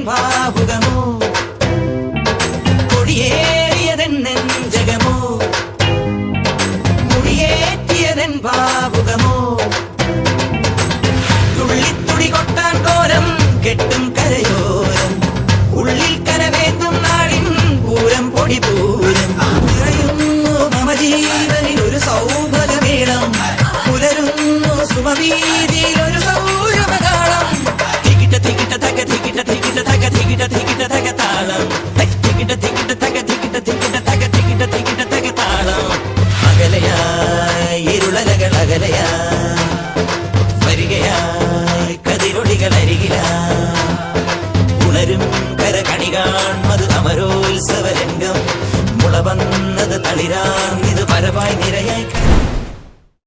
ഭാവുകമോ കൊടിയേറിയതെൻ നെഞ്ചകമോ മുടിയേറ്റിയതെൻ ഭാവുകമോ തുള്ളിത്തുടി കൊട്ടാൻ കോലം കെട്ടും കരയോരം ഉള്ളിൽ കരവേന്തും നാടിൻ പൂരം പൊടിപൂരം നിറയുന്നു മമ ജീവനിൽ ഒരു സൗഭഗമേളം പുലരുന്നു സുമവീതിയിൽ ഒരു സൗരഭകാളം തികിട്ട തികിട്ട തക തികിട്ട തികിട്ട തക തികിട്ട തികിട്ട തക താളം തികിട്ട തികിട്ട തക തികിട്ട തികിട്ട തക തികിട്ട തികിട്ട തക താളം അകലയായി ഇരുളലകൾ അകലയായി വരികയായി കതിരൊളികൾ അരികിലായി ഉണരും കരകണി കാൺമത് അമരോത്സവരംഗം മുള വന്നത് തളിരാർന്നിത് പരവായി നിര